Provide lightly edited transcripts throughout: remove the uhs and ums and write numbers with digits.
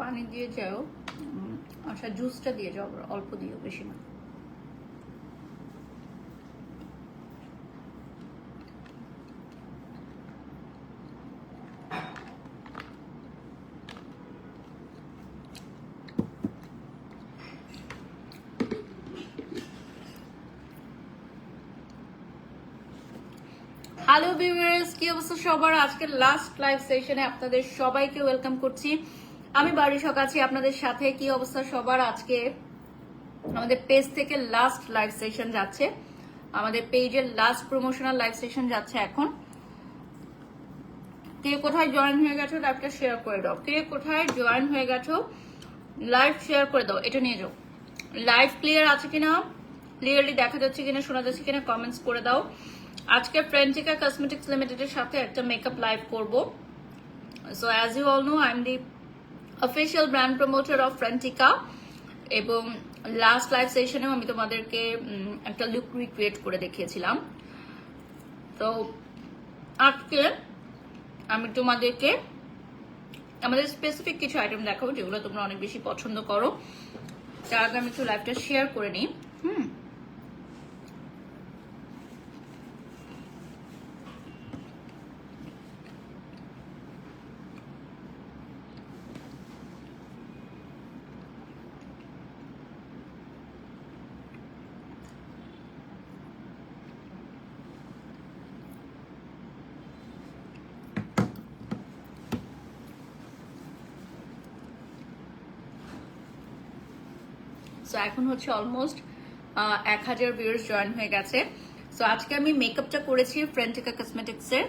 পানি দিয়ে যাও, আচ্ছা জুসটা দিয়ে যাও, অল্প দিও, বেশি না। হ্যালো ভিউয়ার্স, কি অবস্থা সবার? আজকের লাস্ট লাইভ সেশনে আপনাদের সবাইকে ওয়েলকাম করছি। আমি বারিশক আছি আপনাদের সাথে। কি অবস্থা সবার? আজকে আমাদের পেজ থেকে লাস্ট লাইভ সেশন যাচ্ছে, আমাদের পেজের লাস্ট প্রমোশনাল লাইভ সেশন যাচ্ছে এখন। কে কোথায় জয়েন হয়ে গেছো লাইভটা শেয়ার করে দাও। কে কোথায় জয়েন হয়ে গেছো লাইভ শেয়ার করে দাও। এটা নিয়ে যাও। লাইভ ক্লিয়ার আছে কিনা, ক্লিয়ারলি দেখা যাচ্ছে কিনা, শোনা যাচ্ছে কিনা কমেন্টস করে দাও। আজকে ফ্রেন্টিকা কসমেটিক্স লিমিটেডের সাথে একটা মেকআপ লাইভ করব। So as you all know, I am the official brand promoter of ফ্রেন্টিকা, এবং লাস্ট লাইভ সেশনেও আমি তোমাদেরকে একটা লুক রিক্রিয়েট করে দেখিয়েছিলাম। তো আজকে আমি তোমাদেরকে আমাদের স্পেসিফিক কিছু আইটেম দেখাবো যেগুলো তোমরা অনেক বেশি পছন্দ করো। তার আগে আমি একটু লাইভটা শেয়ার করে নিই। সো এখন হচ্ছে অলমোস্ট 1000 ভিউয়ার্স জয়েন হয়ে গেছে। সো আজকে আমি মেকআপটা করেছি ফ্রেন্টিকা কসমেটিক্সের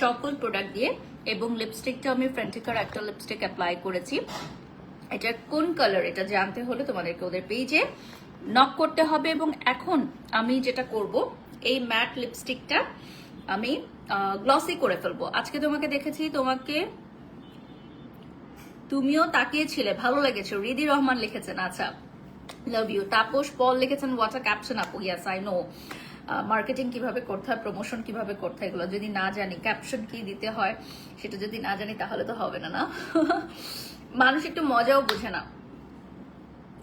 সকল প্রোডাক্ট দিয়ে, এবং লিপস্টিকটা আমি ফ্রেন্টিকার একটা লিপস্টিক অ্যাপ্লাই করেছি। এটা কোন কালার এটা জানতে হলে তোমাদেরকে ওদের পেজে নক করতে হবে। এবং এখন আমি যেটা করব, এই ম্যাট লিপস্টিকটা আমি গ্লসি করে ফেলবো। আজকে তোমাকে দেখেছি, তুমিও তাকিয়েছিলে, ভালো লেগেছে। রিদি রহমান লিখেছেন, আচ্ছা লাভ ইউ। তাপস পল লিখেছেন হোয়াট আ ক্যাপশন আপু। ইয়াস আই নো, মার্কেটিং কিভাবে করতে হয়, প্রমোশন কিভাবে করতে হয়, এগুলো যদি না জানি, ক্যাপশন কি দিতে হয় সেটা যদি না জানি তাহলে তো হবে না, না? মানুষ একটু মজাও বোঝে না,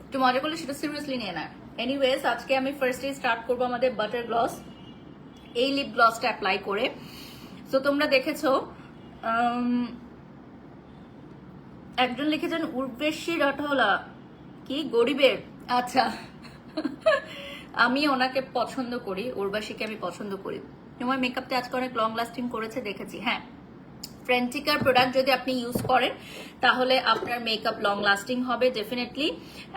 একটু মজা করলে সেটা সিরিয়াসলি নিয়ে নেয়। এনিওয়েজ, আজকে আমি ফার্স্টে স্টার্ট করবো আমাদের বাটার গ্লস, এই লিপ গ্লসটা অ্যাপ্লাই করে। সো তোমরা দেখেছো, একজন লিখেছেন উর্বেশী রাঠৌলা, কি গরিবের? আচ্ছা, আমি ওনাকে পছন্দ করি, উর্বাশীকে আমি পছন্দ করি। তোমার মেকআপটা আজকে অনেক লং লাস্টিং করেছে দেখেছি। হ্যাঁ, ফ্রেন্টিকার প্রোডাক্ট যদি আপনি ইউজ করেন তাহলে আপনার মেকআপ লং লাস্টিং হবে ডেফিনেটলি।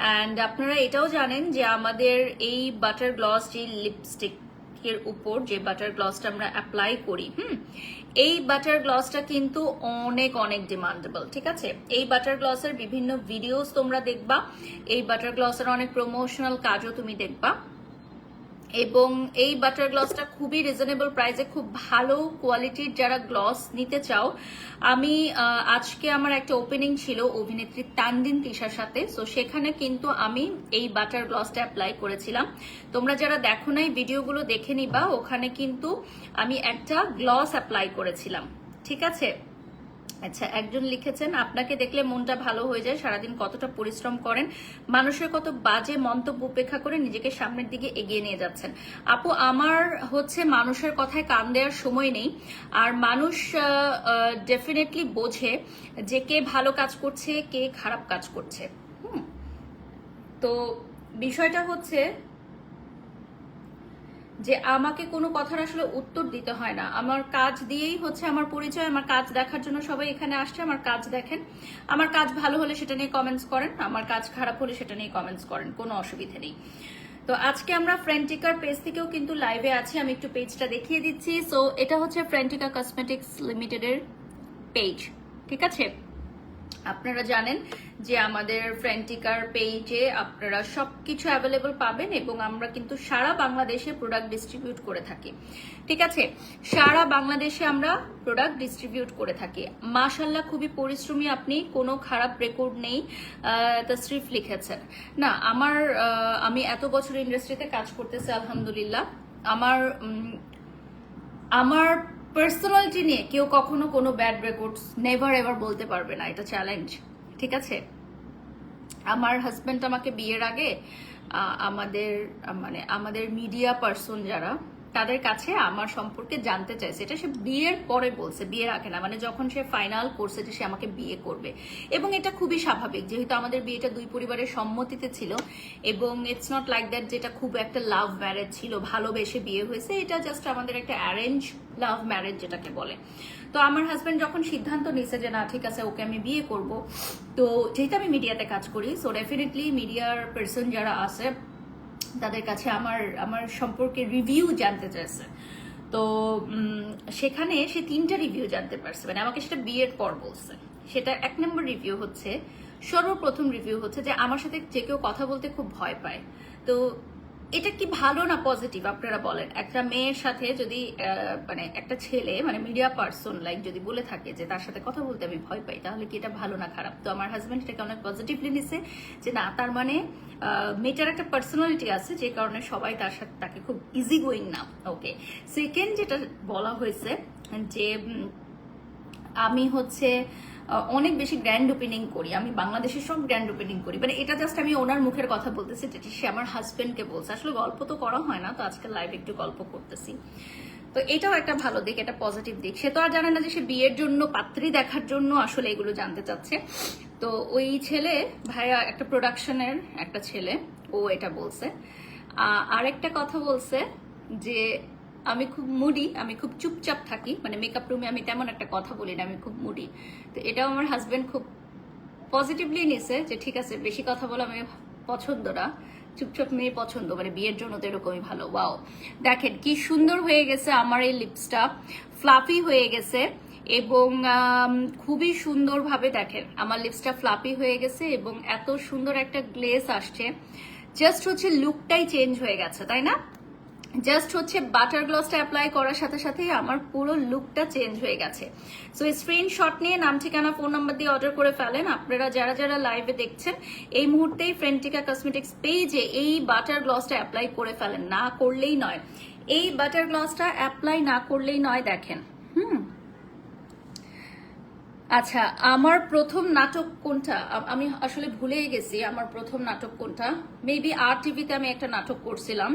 অ্যান্ড আপনারা এটাও জানেন যে আমাদের এই বাটার গ্লস, যে লিপস্টিকের উপর যে বাটার গ্লসটা আমরা অ্যাপ্লাই করি, এই বাটার গ্লসটা কিন্তু অনেক অনেক ডিমান্ডেবল, ঠিক আছে? এই বাটার গ্লসের বিভিন্ন ভিডিওস তোমরা দেখবা, এই বাটার গ্লসের অনেক প্রমোশনাল কাজও তুমি দেখবা, এবং এই বাটার গ্লসটা খুবই রিজনেবল প্রাইসে, খুব ভালো কোয়ালিটির যারা গ্লস নিতে চাও। আমি আজকে আমার একটা ওপেনিং ছিল অভিনেত্রী তানদিন তিশার সাথে, সো সেখানে কিন্তু আমি এই বাটার গ্লসটা অ্যাপ্লাই করেছিলাম। তোমরা যারা দেখো নাই ভিডিওগুলো দেখে নিবা, ওখানে কিন্তু আমি একটা গ্লস অ্যাপ্লাই করেছিলাম, ঠিক আছে? আচ্ছা, একজন লিখেছেন আপনাকে দেখলে মনটা ভালো হয়ে যায়, সারাদিন কতটা পরিশ্রম করেন, মানুষের কত বাজে মন্তব্য উপেক্ষা করে নিজেকে সামনের দিকে এগিয়ে নিয়ে যাচ্ছেন। আপু, আমার হচ্ছে মানুষের কথায় কান দেওয়ার সময় নেই, আর মানুষ ডেফিনেটলি বোঝে যে কে ভালো কাজ করছে, কে খারাপ কাজ করছে। তো বিষয়টা হচ্ছে যে আমাকে কোনো কথার আসলে উত্তর দিতে হয় না, আমার কাজ দিয়েই হচ্ছে আমার পরিচয়। আমার কাজ দেখার জন্য সবাই এখানে আসছে, আমার কাজ দেখেন। আমার কাজ ভালো হলে সেটা নিয়ে কমেন্টস করেন, আমার কাজ খারাপ হলে সেটা নিয়ে কমেন্টস করেন, কোনো অসুবিধা নেই। তো আজকে আমরা ফ্রেন্টিকার পেজ থেকেও কিন্তু লাইভে আছি, আমি একটু পেজটা দেখিয়ে দিচ্ছি। সো এটা হচ্ছে ফ্রেন্টিকা কসমেটিক্স লিমিটেডের পেজ, ঠিক আছে? আপনারা জানেন যে আমাদের ফ্রেন্টিকার পেজে আপনারা সবকিছু অ্যাভেলেবল পাবেন, এবং আমরা কিন্তু সারা বাংলাদেশে প্রোডাক্ট ডিস্ট্রিবিউট করে থাকি, ঠিক আছে? সারা বাংলাদেশে আমরা প্রোডাক্ট ডিস্ট্রিবিউট করে থাকি। মাশাল্লাহ, খুবই পরিশ্রমী আপনি, কোনো খারাপ রেকর্ড নেই। তশরিফ লিখেছেন, না আমি এত বছর ইন্ডাস্ট্রিতে কাজ করতেছি আলহামদুলিল্লাহ, আমার পার্সোনালিটি নিয়ে কেউ কখনো কোনো ব্যাড রেকর্ডস নেভার এভার বলতে পারবে না, এটা চ্যালেঞ্জ, ঠিক আছে? আমার হাজব্যান্ড আমাকে বিয়ের আগে আমাদের মিডিয়া পার্সন যারা তাদের কাছে আমার সম্পর্কে জানতে চাইছে। এটা সে বিয়ের পরে বলছে, বিয়ের আগে না, মানে যখন সে ফাইনাল করছে যে সে আমাকে বিয়ে করবে। এবং এটা খুবই স্বাভাবিক, যেহেতু আমাদের বিয়েটা দুই পরিবারের সম্মতিতে ছিল এবং ইটস নট লাইক দ্যাট যেটা খুব একটা লাভ ম্যারেজ ছিল, ভালোবেসে বিয়ে হয়েছে। এটা জাস্ট আমাদের একটা অ্যারেঞ্জ লাভ ম্যারেজ যেটাকে বলে। তো আমার হাজব্যান্ড যখন সিদ্ধান্ত নিয়েছে যে না ঠিক আছে ওকে আমি বিয়ে করব, তো যেহেতু আমি মিডিয়াতে কাজ করি, সো ডেফিনেটলি মিডিয়ার পার্সন যারা আছে তাদের কাছে আমার সম্পর্কে রিভিউ জানতে চাইছে। তো সেখানে সে 3টা রিভিউ জানতে পারছে, মানে আমাকে সেটা বিয়ের পর বলছে। সেটা 1 নম্বর রিভিউ হচ্ছে, সর্বপ্রথম রিভিউ হচ্ছে যে আমার সাথে যে কেউ কথা বলতে খুব ভয় পায়। তো এটা কি ভালো না পজিটিভ আপনারা বলেন? একটা মেয়ের সাথে যদি মানে একটা ছেলে মানে মিডিয়া পার্সন লাইক যদি বলে থাকে যে তার সাথে কথা বলতে আমি ভয় পাই, তাহলে কি এটা ভালো না খারাপ? তো আমার হাজব্যান্ড এটাকে অনেক পজিটিভলি নিছে যে না, তার মানে মেয়েটার একটা পার্সোনালিটি আছে যে কারণে সবাই তার সাথে তাকে খুব ইজি গোয়িং না। ওকে, সেকেন্ড যেটা বলা হয়েছে যে আমি হচ্ছে অনেক বেশি গ্র্যান্ড ওপেনিং করি, আমি বাংলাদেশের সব গ্র্যান্ড ওপেনিং করি। মানে এটা জাস্ট আমি ওনার মুখের কথা বলতেছি, যেটা সে আমার হাজবেন্ডকে বলছে। আসলে গল্প তো করা হয় না, তো আজকে লাইভে একটু গল্প করতেছি। তো এটাও একটা ভালো দিক, এটা পজিটিভ দিক। সে তো আর জানে না যে সে বিয়ের জন্য পাত্রী দেখার জন্য আসলে এগুলো জানতে চাচ্ছে। তো ওই ছেলে ভাইয়া একটা প্রোডাকশনের একটা ছেলে, ও এটা বলছে। আরেকটা কথা বলছে যে আমি খুব মুডি, আমি খুব চুপচাপ থাকি, মানে মেকআপ রুমে আমি তেমন একটা কথা বলি না, আমি খুব মুডি। তো এটাও আমার হাজবেন্ড খুব পজিটিভলি নিছে যে ঠিক আছে, বেশি কথা বলে আমি পছন্দ না, চুপচাপ মেয়ে পছন্দ, মানে বিয়ের জন্য তো এরকমই ভালো। ওয়াও, দেখেন কি সুন্দর হয়ে গেছে আমার এই লিপসটা, ফ্লাফি হয়ে গেছে এবং খুবই সুন্দরভাবে দেখেন আমার লিপসটা ফ্লাফি হয়ে গেছে এবং এত সুন্দর একটা গ্লেজ আসছে। জাস্ট হচ্ছে লুকটাই চেঞ্জ হয়ে গেছে, তাই না? জাস্ট হচ্ছে বাটার গ্লসটা অ্যাপ্লাই করার সাথে সাথেই আমার পুরো লুকটা চেঞ্জ হয়ে গেছে। সো স্ক্রিনশট নিয়ে নাম ঠিকানা ফোন নাম্বার দিয়ে অর্ডার করে ফেলেন। আপনারা যারা যারা লাইভে দেখছেন এই মুহূর্তেই ফ্রেন্টিকা কসমেটিক্স পেজে এই বাটার গ্লসটা অ্যাপ্লাই করে ফেলেন, না করলেই নয়। এই বাটার গ্লসটা অ্যাপ্লাই না করলেই নয়। দেখেন, আচ্ছা, আমার প্রথম নাটক কোনটা আমি আসলে ভুলেই গেছি। আমার প্রথম নাটক কোনটা, মেবি আর টিভিতে আমি একটা নাটক করছিলাম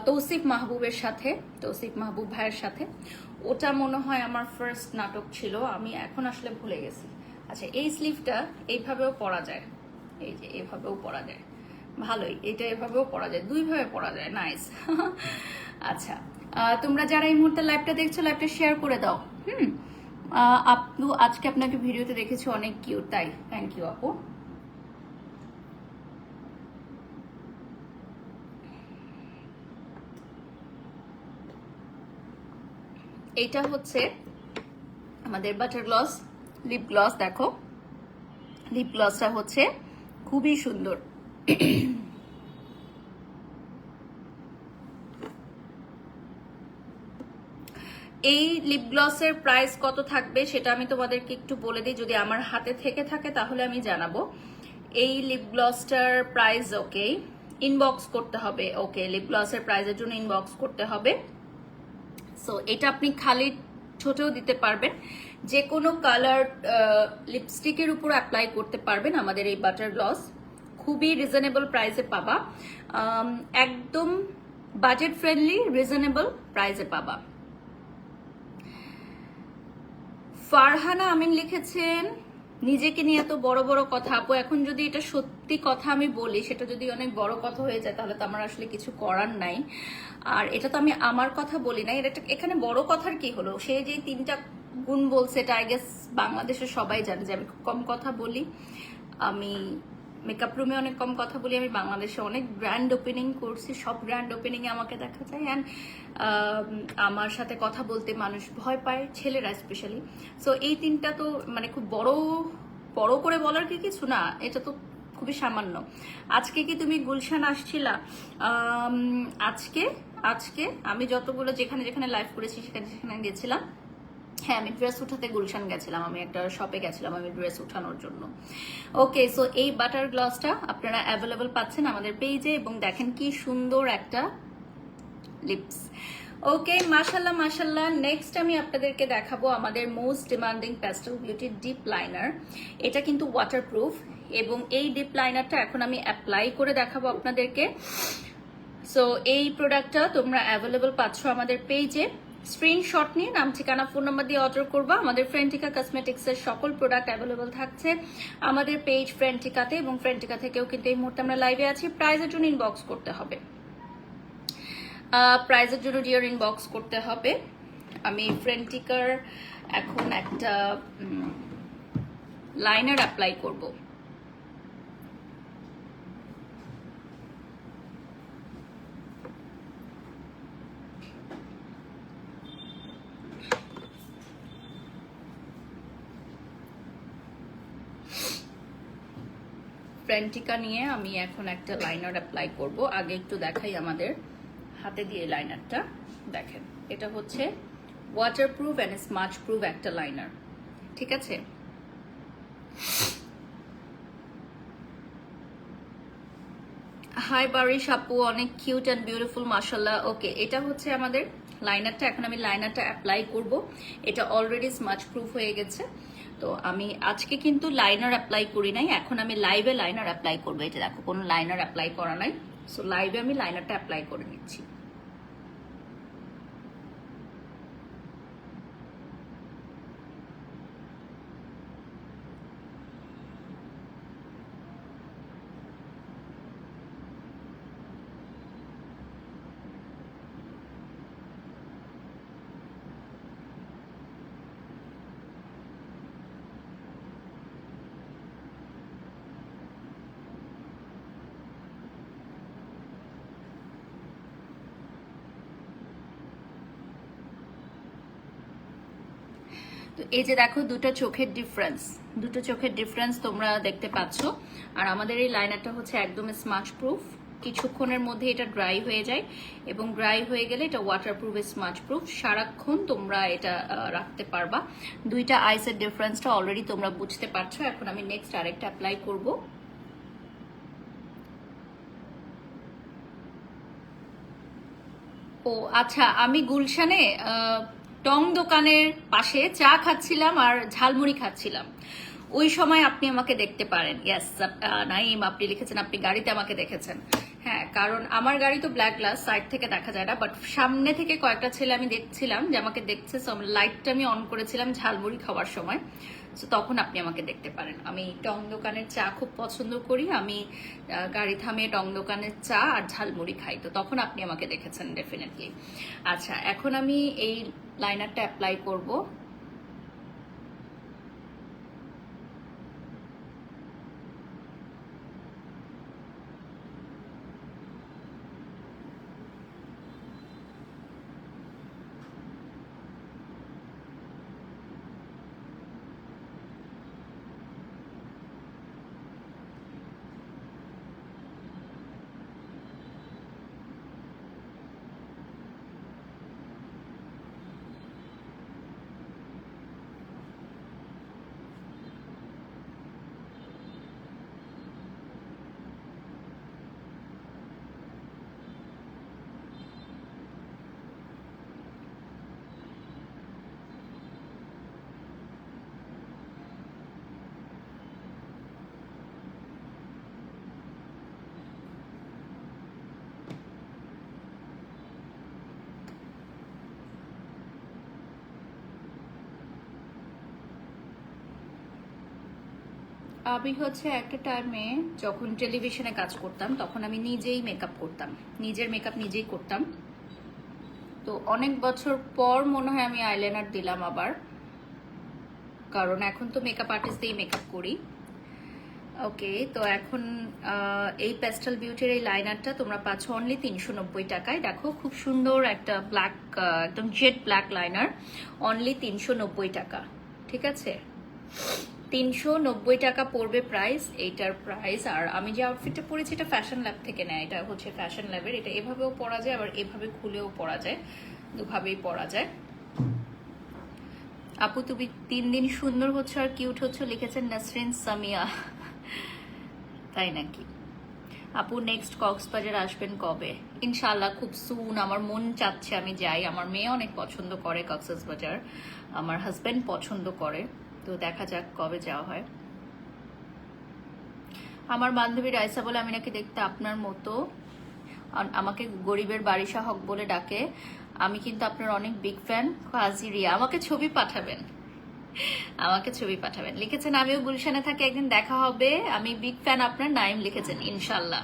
তৌসিফ মাহবুবের সাথে, তৌসিফ মাহবুব ভাইয়ের সাথে। ওটা মনে হয় আমার ফার্স্ট নাটক ছিল, আমি এখন আসলে ভুলে গেছি। আচ্ছা, এই স্লিভটা এইভাবেও পরা যায়, এই যে এভাবেও পরা যায়, ভালোই। এটা এভাবেও পরা যায়, দুইভাবে পরা যায়, নাইস। আচ্ছা, তোমরা যারা এই মুহূর্তে লাইভটা দেখছো লাইভটা শেয়ার করে দাও। আপু আজকে আপনাকে ভিডিওতে দেখেছি অনেক কিউট, তাই থ্যাংক ইউ আপু। এইটা হচ্ছে আমাদের বাটার গ্লস লিপ গ্লস। দেখো লিপ গ্লসটা হচ্ছে খুবই সুন্দর। এই লিপ গ্লসের প্রাইস কত থাকবে সেটা আমি তোমাদেরকে একটু বলে দিই, যদি আমার হাতে থেকে থাকে তাহলে আমি জানাবো। এই লিপ গ্লসটার প্রাইস ওকে ইনবক্স করতে হবে, ওকে লিপ গ্লসের প্রাইসের জন্য ইনবক্স করতে হবে। সো এটা আপনি খালি ছোটেও দিতে পারবেন, যে কোনো কালার লিপস্টিকের উপর অ্যাপ্লাই করতে পারবেন। আমাদের এই বাটার গ্লস খুবই রিজনেবল প্রাইসে পাবা, একদম বাজেট ফ্রেন্ডলি রিজনেবল প্রাইসে পাবা। ফারহানা আমিন লিখেছেন নিজেকে নিয়ে এত বড় বড় কথা। আপু এখন যদি এটা সত্যি কথা আমি বলি, সেটা যদি অনেক বড় কথা হয়ে যায় তাহলে তো আমার আসলে কিছু করার নাই। আর এটা তো আমি আমার কথা বলি না, এটা এখানে বড় কথার কি হলো? সে যে 3টা গুণ বলছে এটা আই গেস বাংলাদেশের সবাই জানে যে আমি খুব কম কথা বলি, আমি মেকআপ রুমে অনেক কম কথা বলি, আমি বাংলাদেশে অনেক গ্র্যান্ড ওপেনিং করছি, সব গ্র্যান্ড ওপেনিং এ আমাকে দেখা যায়। অ্যান্ড আমার সাথে কথা বলতে মানুষ ভয় পায়, ছেলেরা স্পেশালি। সো এই 3টা তো মানে খুব বড় বড় করে বলার কি কিছু না, এটা তো খুবই সামান্য। আজকে কি তুমি গুলশান আসছিলা? আজকে আজকে আমি যতগুলো যেখানে যেখানে লাইভ করেছি সেখানে সেখানে গেছিলাম। হ্যাঁ, আমি ড্রেস উঠাতে গুলশান গেছিলাম, আমি একটা শপে গেছিলাম আমি ড্রেস উঠানোর জন্য। ওকে, সো এই বাটার গ্লসটা আপনারা অ্যাভেলেবল পাচ্ছেন আমাদের পেজে এবং দেখেন কি সুন্দর একটা লিপস। ওকে, মাশাল্লাহ মাশাল্লাহ। নেক্সট আমি আপনাদেরকে দেখাবো আমাদের most demanding pastel beauty deep liner. এটা কিন্তু ওয়াটারপ্রুফ, এবং এই ডিপ লাইনারটা এখন আমি অ্যাপ্লাই করে দেখাবো আপনাদেরকে। সো এই প্রোডাক্টটা তোমরা অ্যাভেলেবল পাচ্ছ আমাদের পেজে। স্ক্রিনশট নিয়ে নাম ঠিকানা ফোন নাম্বার দিয়ে অর্ডার করবা। আমাদের ফ্রেন্টিকা কসমেটিক্সের সকল প্রোডাক্ট অ্যাভেলেবল থাকছে আমাদের পেজ ফ্রেন্টিকাতে, এবং ফ্রেন্টিকা থেকেও কিন্তু এই মুহূর্তে আমরা লাইভে আছি। প্রাইজের জন্য ইনবক্স করতে হবে, প্রাইজের জন্য ডিয়ার ইনবক্স করতে হবে। আমি ফ্রেন্টিকার এখন একটা লাইনার অ্যাপ্লাই করব। ফ্রেন্টিকা নিয়ে আমি এখন একটা লাইনার অ্যাপ্লাই করব। আগে একটু দেখাই আমাদের হাতে দিয়ে লাইনারটা দেখেন। এটা হচ্ছে ওয়াটারপ্রুফ অ্যান্ড স্মাচ প্রুফ একটা লাইনার, ঠিক আছে? হাই বারিশ আপু, অনেক কিউট অ্যান্ড বিউটিফুল মাশাল্লাহ। ওকে, এটা হচ্ছে আমাদের লাইনারটা। এখন আমি লাইনারটা অ্যাপ্লাই করব। এটা অলরেডি স্মাচ প্রুফ হয়ে গেছে। তো আমি আজকে কিন্তু লাইনার অ্যাপ্লাই করি নাই, এখন আমি লাইভে লাইনার অ্যাপ্লাই করবো। এটা দেখো, কোনো লাইনার অ্যাপ্লাই করা নাই। সো লাইভে আমি লাইনারটা অ্যাপ্লাই করে নিচ্ছি। তো এই যে দেখো, দুটো চোখের ডিফারেন্স তোমরা দেখতে পাচ্ছ। আর আমাদের এই লাইনারটা হচ্ছে একদম স্মাচ প্রুফ। কিছুক্ষণের মধ্যে এটা ড্রাই হয়ে যায়, এবং ড্রাই হয়ে গেলে এটা ওয়াটারপ্রুফ স্মাচ প্রুফ। সারাক্ষণ তোমরা এটা রাখতে পারবা। দুইটা আইসের ডিফারেন্সটা অলরেডি তোমরা বুঝতে পারছো। এখন আমি নেক্সট আরেকটা অ্যাপ্লাই করব। ও আচ্ছা, আমি গুলশানে টং দোকানের পাশে চা খাচ্ছিলাম আর ঝালমুড়ি খাচ্ছিলাম। ওই সময় আপনি আমাকে দেখতে পারেন। ইয়েস নাইম, আপনি লিখেছেন আপনি গাড়িতে আমাকে দেখেছেন। হ্যাঁ, কারণ আমার গাড়ি তো ব্ল্যাক গ্লাস, সাইড থেকে দেখা যায় না, বাট সামনে থেকে কয়েকটা ছেলে আমি দেখছিলাম যে আমাকে দেখছে। সো লাইটটা আমি অন করেছিলাম ঝালমুড়ি খাওয়ার সময়। সো তখন আপনি আমাকে দেখতে পারেন। আমি টং দোকানের চা খুব পছন্দ করি। আমি গাড়ি থামিয়ে টং দোকানের চা আর ঝালমুড়ি খাই। তো তখন আপনি আমাকে দেখেছেন ডেফিনেটলি। আচ্ছা, এখন আমি এই লাইনারটা অ্যাপ্লাই করব। আমি হচ্ছে একটা টাইমে যখন টেলিভিশনে কাজ করতাম, তখন আমি নিজেই মেকআপ করতাম, নিজের মেকআপ নিজেই করতাম। তো অনেক বছর পর মনে হয় আমি আইলাইনার দিলাম আবার, কারণ এখন তো মেকআপ আর্টিস্ট দিয়েই মেকআপ করি। ওকে, তো এখন এই প্যাস্টেল বিউটির এই লাইনারটা তোমরা পাচ্ছ অনলি 390 টাকায়। দেখো, খুব সুন্দর একটা ব্ল্যাক, একদম জেড ব্ল্যাক লাইনার, অনলি 390 টাকা। ঠিক আছে, 390 টাকা পড়বে প্রাইস, এইটার প্রাইস। আর আমি যে আউটফিটটা পরেছি এটা ফ্যাশন ল্যাব থেকে নেয়। এটা হচ্ছে ফ্যাশন ল্যাবের। এটা এভাবেও পরা যায়, আবার এভাবে খুলেও পরা যায়, দুভাবেই পরা যায়। আপু তুমি 3 দিন সুন্দর হচ্ছে আর কিউট হচ্ছে, লিখেছেন নাসরিন সামিয়া। তাই নাকি আপু? নেক্সট কক্সবাজার আসবেন কবে? ইনশাআল্লাহ খুব সুন। আমার মন চাচ্ছে আমি যাই। আমার মেয়ে অনেক পছন্দ করে কক্সবাজার, আমার হাজবেন্ড পছন্দ করে। তো দেখা যাক কবে যাওয়া হয়। আমার বান্ধবী রাইসা বলে আমি নাকি দেখতে আপনার মতো, আমাকে গরিবের বারিশা হক বলে ডাকে। আমি কিন্তু আপনার অনেক বিগ ফ্যান। কাজী রিয়া, আমাকে ছবি পাঠাবেন, আমাকে ছবি পাঠাবেন। লিখেছেন আমিও গুলশানে থাকি, একদিন দেখা হবে, আমি বিগ ফ্যান আপনার। নাইম লিখেছেন ইনশাল্লাহ।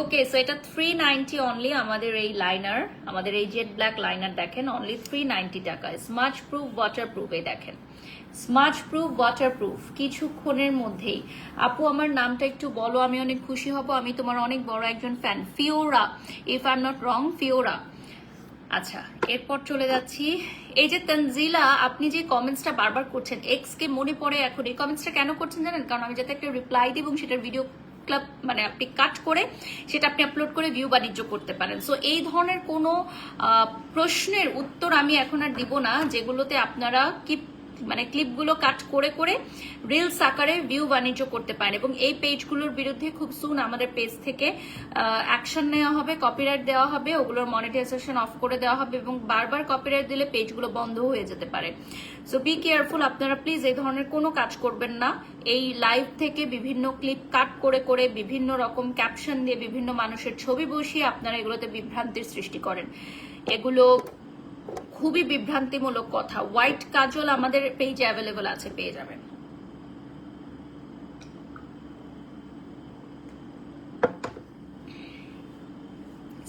ওকে, সো এটা 390 অনলি আমাদের এই লাইনার, আমাদের এই জেড ব্ল্যাক লাইনার দেখেন অনলি 390 টাকা। স্মাচ প্রুফ ওয়াটার প্রুফ, এই দেখেন স্মাচ প্রুফ ওয়াটার প্রুফ, কিছুক্ষণের মধ্যেই। আপু আমার নামটা একটু বলো, আমি অনেক খুশি হব, আমি তোমার অনেক বড় একজন ফ্যান। ফিওরা, if I am not wrong, ফিওরা। আচ্ছা, এরপর চলে যাচ্ছি। এই যে তানজিলা, আপনি যে কমেন্টসটা বারবার করছেন, এক্স কে মনে পড়ে এখন, এই কমেন্টসটা কেন করছেন জানেন? কারণ আমি যাতে একটা রিপ্লাই দিই এবং সেটার ভিডিও ক্লাব মানে আপনি কাট করে সেটা আপনি আপলোড করে ভিউ বাণিজ্য করতে পারেন। সো এই ধরনের কোনো প্রশ্নের উত্তর আমি এখন আর দিব না যেগুলোতে আপনারা কি মানে ক্লিপগুলো কাট করে করে রিলস আকারে ভিউ বাণিজ্য করতে পারেন। এবং এই পেজগুলোর বিরুদ্ধে খুব সুন আমাদের পেজ থেকে অ্যাকশন নেওয়া হবে, কপিরাইট দেওয়া হবে, ওগুলোর মনিটাইজেশন অফ করে দেওয়া হবে এবং বারবার কপিরাইট দিলে পেজগুলো বন্ধ হয়ে যেতে পারে। সো বি কেয়ারফুল, আপনারা প্লিজ এই ধরনের কোনো কাজ করবেন না। এই লাইভ থেকে বিভিন্ন ক্লিপ কাট করে করে বিভিন্ন রকম ক্যাপশন দিয়ে বিভিন্ন মানুষের ছবি বসিয়ে আপনারা এগুলোতে বিভ্রান্তির সৃষ্টি করেন। এগুলো খুবই বিভ্রান্তিমূলক কথা। হোয়াইট কাজল আমাদের পেজে অ্যাভেলেবল আছে, পেয়ে যাবেন।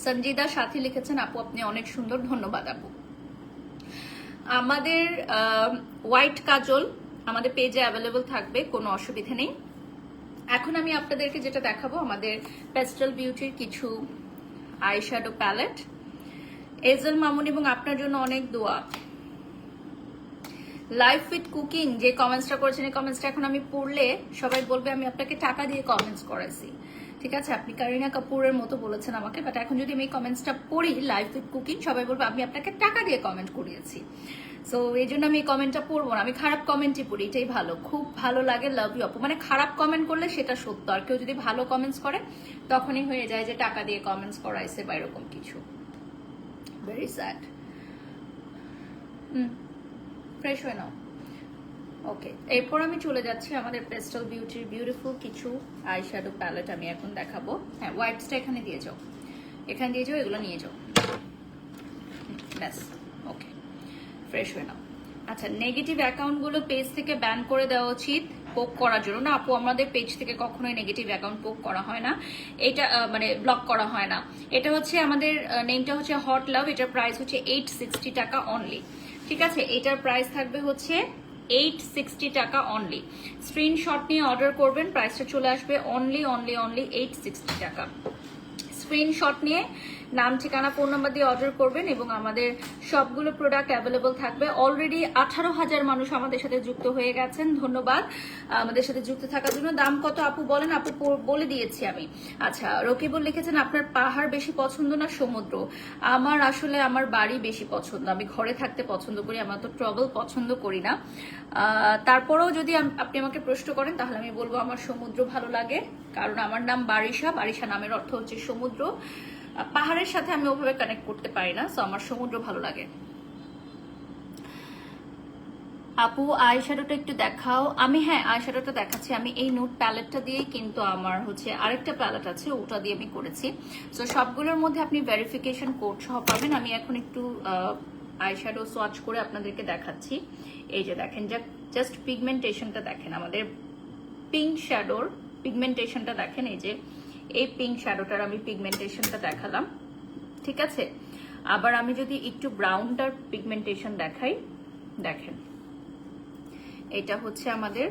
সঞ্জিদা সাথী লিখেছেন আপু আপনি অনেক সুন্দর, ধন্যবাদ আপু। আমাদের হোয়াইট কাজল আমাদের পেজে অ্যাভেলেবল থাকবে, কোনো অসুবিধা নেই। এখন আমি আপনাদেরকে যেটা দেখাবো, আমাদের পেস্টেল বিউটির কিছু আইশ্যাডো প্যালেট। এজেল মামুন এবং আপনার জন্য অনেক দোয়া। লাইফ উইথ কুকিং যে কমেন্টসটা করেছেন, এই কমেন্টসটা এখন আমি পড়লে সবাই বলবে আমি আপনাকে টাকা দিয়ে কমেন্টস করেছি। ঠিক আছে, আপনি কারিনা কাপুরের মতো বলেছেন আমাকে, বাট এখন যদি আমি এই কমেন্টসটা পড়ি লাইফ উইথ কুকিং, সবাই বলবে আমি আপনাকে টাকা দিয়ে কমেন্ট করিয়েছি। সো এই জন্য আমি এই কমেন্টটা পড়বো না, আমি খারাপ কমেন্টই পড়ি, এটাই ভালো। খুব ভালো লাগে, লাভ ইউ আপু। মানে খারাপ কমেন্ট করলে সেটা সত্য, আর কেউ যদি ভালো কমেন্টস করে তখনই হয়ে যায় যে টাকা দিয়ে কমেন্টস করাইছে বা এরকম কিছু। Very sad. ফ্রেশ হয়ে নাও। ওকে, এরপর আমি চলে যাচ্ছি আমাদের পেস্টেল বিউটির বিউটিফুল কিছু আইশ্যাডো প্যালেট আমি এখন দেখাবো। হ্যাঁ, হোয়াইটসটা এখানে দিয়ে যাও, এখানে দিয়ে যাও, এগুলো নিয়ে যাও, ব্যাস। ওকে, ফ্রেশ হয়ে নাও। আচ্ছা, নেগেটিভ অ্যাকাউন্টগুলো পেজ থেকে ব্যান করে দেওয়া উচিত পোক করার জন্য। না আপু, আমাদের পেজ থেকে কখনোই নেগেটিভ অ্যাকাউন্ট পোক করা হয় না, এটা মানে ব্লক করা হয় না। এটা হচ্ছে আমাদের নেমটা হচ্ছে হট লাভ, এটার প্রাইস হচ্ছে 860 টাকা অনলি। ঠিক আছে, এটার প্রাইস থাকবে হচ্ছে 860 টাকা অনলি। স্ক্রিনশট নিয়ে অর্ডার করবেন, প্রাইসটা চলে আসবে অনলি 860 টাকা। স্ক্রিনশট নিয়ে নাম, ঠিকানা, ফোন নাম্বার দিয়ে অর্ডার করবেন এবং আমাদের সবগুলো প্রোডাক্ট অ্যাভেলেবল থাকবে। অলরেডি 18,000 মানুষ আমাদের সাথে যুক্ত হয়ে গেছেন, ধন্যবাদ আমাদের সাথে যুক্ত থাকার জন্য। দাম কত আপু বলেন? আপু বলে দিয়েছি আমি। আচ্ছা, রকিবুল লিখেছেন আপনার পাহাড় বেশি পছন্দ না সমুদ্র? আমার আসলে আমার বাড়ি বেশি পছন্দ, আমি ঘরে থাকতে পছন্দ করি, আমার তো ট্রাভেল পছন্দ করি না। তারপরেও যদি আপনি আমাকে প্রশ্ন করেন তাহলে আমি বলবো আমার সমুদ্র ভালো লাগে, কারণ আমার নাম বারিশা, বারিশা নামের অর্থ হচ্ছে সমুদ্র। পাহাড়ের সাথে আমি ওভাবে কানেক্ট করতে পারি না, সো আমার সমুদ্র ভালো লাগে। আপু আইশ্যাডোটা একটু দেখাও। আমি হ্যাঁ আইশ্যাডোটা দেখাচ্ছি। আমি এই নোট প্যালেটটা দিয়েই কিন্তু আমার হচ্ছে আরেকটা প্যালেট আছে, ওটা দিয়ে আমি করেছি। সো সবগুলোর মধ্যে আপনি ভেরিফিকেশন কোড সহ পাবেন। আমি এখন একটু আইশ্যাডো সোয়াচ করে আপনাদেরকে দেখাচ্ছি। এই যে দেখেন, জাস্ট পিগমেন্টেশনটা দেখেন, আমাদের পিঙ্ক শ্যাডোর পিগমেন্টেশনটা দেখেন। এই যে এই পিঙ্ক শ্যাডোটার আমি পিগমেন্টেশনটা দেখালাম, ঠিক আছে। আবার আমি যদি একটু ব্রাউনটার পিগমেন্টেশন দেখাই, দেখেন এটা হচ্ছে আমাদের